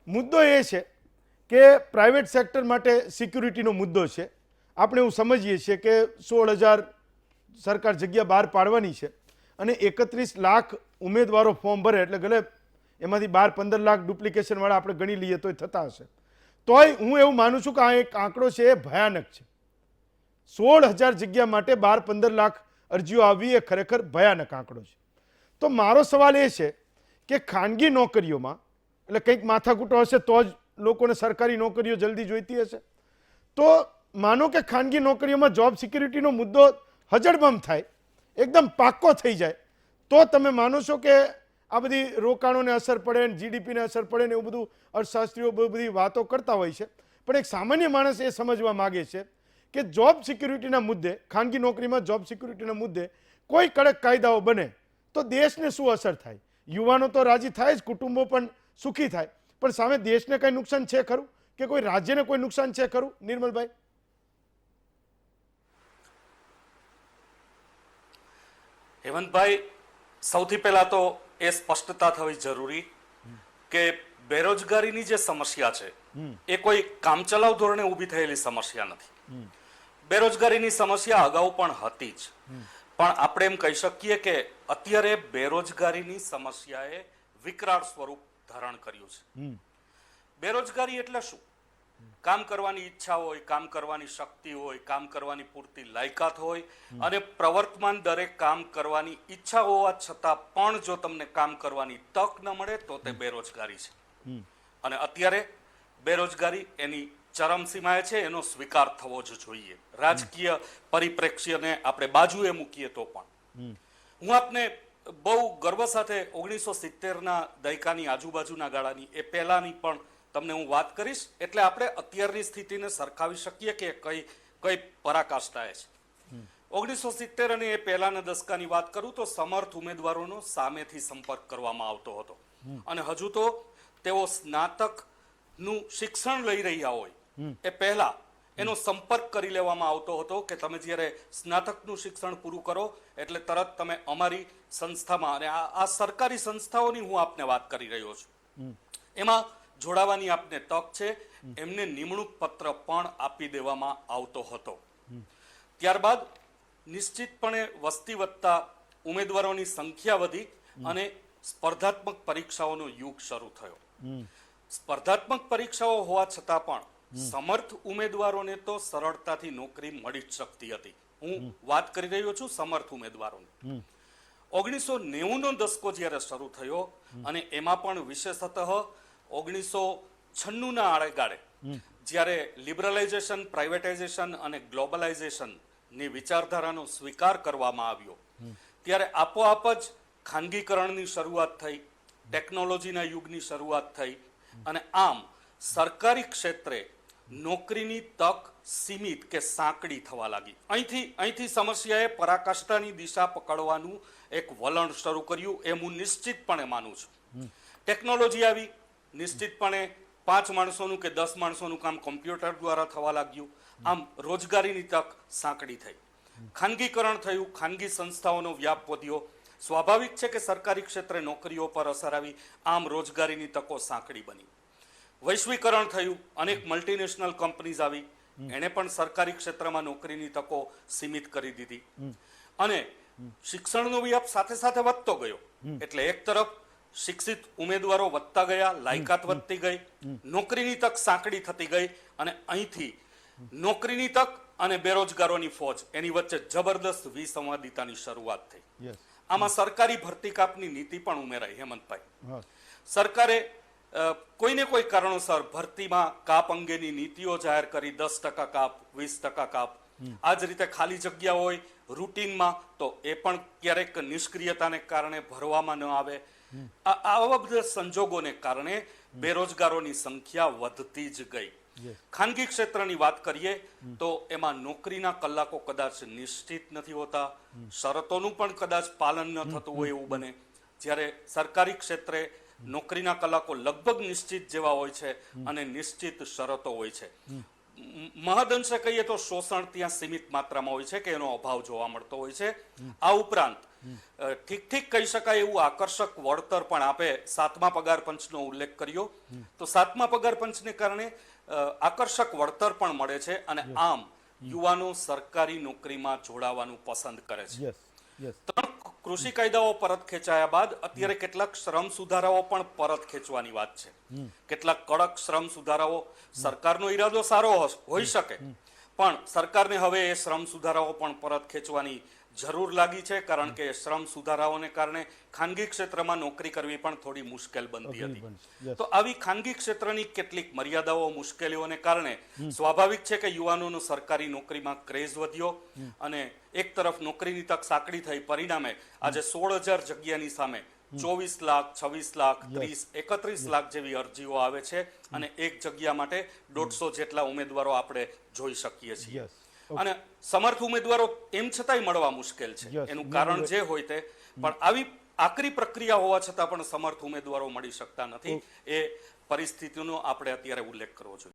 મુદ્દો એ છે કે પ્રાઇવેટ સેક્ટર માટે સિક્યુરિટીનો મુદ્દો છે. આપણે એવું સમજીએ છીએ કે 16,000 સરકાર જગ્યા બહાર પાડવાની છે અને 31 લાખ ઉમેદવારો ફોર્મ ભરે એટલે ગલે એમાંથી 12-15 લાખ ડુપ્લિકેશનવાળા આપણે ગણી લઈએ તોય થતા હશે. તોય હું એવું માનું છું કે આ એક આંકડો છે એ ભયાનક છે. 16,000 જગ્યા માટે 12-15 લાખ અરજીઓ આવવી એ ખરેખર ભયાનક આંકડો છે. તો મારો સવાલ એ છે કે ખાનગી નોકરીઓમાં એટલે કંઈક માથાકૂટો હશે તો જ લોકોને સરકારી નોકરીઓ જલ્દી જોઈતી હશે. તો માનો કે ખાનગી નોકરીઓમાં જોબ સિક્યુરિટીનો મુદ્દો હજળબમ થાય, એકદમ પાક્કો થઈ જાય, તો તમે માનો છો કે આ બધી રોકાણોને અસર પડે ને જીડીપીને અસર પડે ને એવું બધું અર્થશાસ્ત્રીઓ બહુ બધી વાતો કરતા હોય છે. પણ એક સામાન્ય માણસ એ સમજવા માગે છે કે જોબ સિક્યુરિટીના મુદ્દે, ખાનગી નોકરીમાં જોબ સિક્યુરિટીના મુદ્દે કોઈ કડક કાયદાઓ બને તો દેશને શું અસર થાય? યુવાનો તો રાજી થાય જ, કુટુંબો પણ સુખી થાય, પણ સામે દેશને કંઈ નુકસાન છે ખરું કે કોઈ રાજ્યને કોઈ નુકસાન છે ખરું? નિર્મલભાઈ. હેમંતભાઈ, સૌથી પહેલા તો એ સ્પષ્ટતા થવી જરૂરી કે બેરોજગારીની જે સમસ્યા છે એ કોઈ કામચલાઉ ધોરણે ઊભી થયેલી સમસ્યા નથી. બેરોજગારીની સમસ્યા અગાઉ પણ હતી જ, પણ આપણે એમ કહી શકીએ કે અત્યારે બેરોજગારીની સમસ્યાએ વિકરાળ સ્વરૂપ ધારણ કર્યું છે. બેરોજગારી એટલે શું? કામ કરવાની ઈચ્છા હોય, કામ કરવાની શક્તિ હોય, કામ કરવાની પૂરતી લાયકાત હોય અને પ્રવર્તમાન દરે કામ કરવાની ઈચ્છા હોવા છતાં પણ જો તમને કામ કરવાની તક ન મળે તો તે બેરોજગારી છે. અને અત્યારે બેરોજગારી એની ચરમસીમાએ છે, એનો સ્વીકાર થવો જ જોઈએ. રાજકીય પરિપ્રેક્ષ્યને આપણે બાજુએ મૂકીએ તો પણ હું આપને બહુ ગર્વ સાથે 1970ના દયકાની આજુબાજુના ગાળાની એ પહેલાની પણ તમને હું વાત કરીશ, એટલે આપણે અત્યારની સ્થિતિને સરખાવી શકીએ કે કઈ પરાકાષ્ઠાએ છે. 1970 અને એ પહેલાના દશકાની વાત કરું તો સમર્થ ઉમેદવારોનો સામેથી સંપર્ક કરવામાં આવતો હતો અને હજુ તો તેઓ સ્નાતકનું શિક્ષણ લઈ રહ્યા હોય એ પહેલા એનો સંપર્ક કરી લેવામાં આવતો હતો કે તમે જ્યારે સ્નાતકનું શિક્ષણ પૂરું કરો એટલે તરત તમે અમારી સંસ્થામાં, અને આ સરકારી સંસ્થાઓની હું આપને વાત કરી રહ્યો છું, એમાં જોડાવાની આપને તક છે. એમને નિમણૂક પત્ર પણ આપી દેવામાં આવતો હતો. ત્યારબાદ નિશ્ચિતપણે વસ્તી વધતા ઉમેદવારોની સંખ્યા વધી અને સ્પર્ધાત્મક પરીક્ષાઓનો યુગ શરૂ થયો. સ્પર્ધાત્મક પરીક્ષાઓ હોવા છતાં પણ સમર્થ ઉમેદવારોને તો સરળતાથી નોકરી મળી જ શકતી હતી. હું વાત કરી રહ્યો છું સમર્થ ઉમેદવારોની. 1990નો દશકો જ્યારે શરૂ થયો અને એમાં પણ વિશેષતઃ 1996ના આળેગાળે જ્યારે લિબરલાઇઝેશન, પ્રાઇવેટાઇઝેશન અને ગ્લોબલાઇઝેશનની વિચારધારાનો સ્વીકાર કરવામાં આવ્યો ત્યારે આપોઆપ જ ખાનગીકરણની શરૂઆત થઈ, ટેકનોલોજીના યુગની શરૂઆત થઈ અને આમ સરકારી ક્ષેત્રે નોકરીની તક સીમિત કે સાંકડી થવા લાગી. અહીંથી સમસ્યાએ પરાકાષ્ઠાની દિશા પકડવાનું એક વલણ શરૂ કર્યું, એમ હું નિશ્ચિતપણે માનું છું. ટેકનોલોજી આવી, નિશ્ચિતપણે 5 માણસોનું કે 10 માણસોનું કામ કોમ્પ્યુટર દ્વારા થવા લાગ્યું. આમ રોજગારીની તક સાંકડી થઈ. ખાનગીકરણ થયું, ખાનગી સંસ્થાઓનો વ્યાપ વધ્યો. સ્વાભાવિક છે કે સરકારી ક્ષેત્રે નોકરીઓ પર અસર આવી, આમ રોજગારીની તકો સાંકડી બની. વૈશ્વિકરણ થયું, અનેક મલ્ટીનેશનલ કંપનીઝ આવી, એણે પણ સરકારી ક્ષેત્રમાં નોકરીની તકો સીમિત કરી દીધી. અને શિક્ષણનો વ્યાપ સાથે સાથે વધતો ગયો, એટલે એક તરફ શિક્ષિત ઉમેદવારો વધતા ગયા, લાયકાત વધતી ગઈ, નોકરીની તક સાંકડી થતી ગઈ અને અહીંથી નોકરીની તક અને બેરોજગારોની ફોજ એની વચ્ચે જબરદસ્ત વિસંવાદિતાની શરૂઆત થઈ. આમાં સરકારી ભરતી કાપની નીતિ પણ ઉમેરાઈ. હેમંતભાઈ, સરકારે કોઈને કોઈ કારણોસર ભરતીમાં કાપ અંગેની નીતિઓ જાહેર કરી, 10% કાપ, 20% કાપ. આ જ રીતે ખાલી જગ્યા હોય રૂટીનમાં તો એ પણ ક્યારેક નિષ્ક્રિયતાને કારણે ભરવામાં ન આવે. આવા બધા સંજોગોને કારણે બેરોજગારોની સંખ્યા વધતી જ ગઈ. ખાનગી ક્ષેત્રની વાત કરીએ તો એમાં નોકરીના કલાકો કદાચ નિશ્ચિત નથી હોતા, શરતોનું પણ કદાચ પાલન ન થતું હોય એવું બને, જ્યારે સરકારી ક્ષેત્રે નોકરીના કલાકો લગભગ નિશ્ચિત જેવા હોય છે અને નિશ્ચિત શરતો હોય છે. મહદઅંશે કહીએ તો શોષણ ત્યાં સીમિત માત્રામાં હોય છે કે એનો અભાવ જોવા મળતો હોય છે. આ ઉપરાંત ઠીક કહી શકાય એવું આકર્ષક વળતર પણ આપે. 7મા પગાર પંચનો ઉલ્લેખ કર્યો તો 7મા પગાર પંચને કારણે આકર્ષક વળતર પણ મળે છે અને આમ યુવાનો સરકારી નોકરીમાં જોડાવાનું પસંદ કરે છે. યસ યસ 3 કૃષિ કાયદાઓ પરત ખેંચાયા બાદ અત્યારે કેટલાક શ્રમ સુધારાઓ પણ પરત ખેંચવાની વાત છે. કેટલાક કડક શ્રમ સુધારાઓ, સરકારનો ઈરાદો સારો હોઈ શકે પણ સરકારને હવે એ શ્રમ સુધારાઓ પણ પરત ખેંચવાની જરૂર લાગી છે, કારણ કે શ્રમ સુધારાઓને કારણે ખાનગી ક્ષેત્રમાં નોકરી કરવી પણ થોડી મુશ્કેલ બનતી હતી. તો આવી ખાનગી ક્ષેત્રની કેટલીક મર્યાદાઓ, મુશ્કેલીઓને કારણે સ્વાભાવિક છે કે યુવાનોનો સરકારી નોકરીમાં ક્રેઝ વધ્યો અને એક તરફ નોકરીની તક સાંકડી થઈ. પરિણામે આજે 16,000 જગ્યાની સામે 24 લાખ, 26 લાખ, 30, 31 લાખ જેવી અરજીઓ આવે છે અને એક જગ્યા માટે 150 જેટલા ઉમેદવારો આપણે જોઈ શકીએ છીએ. અને સમર્થ ઉમેદવારો એમ છતાંય મળવા મુશ્કેલ છે. એનું કારણ જે હોય તે, પણ આવી આકરી પ્રક્રિયા હોવા છતાં પણ સમર્થ ઉમેદવારો મળી શકતા નથી. એ પરિસ્થિતિનો આપણે અત્યારે ઉલ્લેખ કરવો જોઈએ.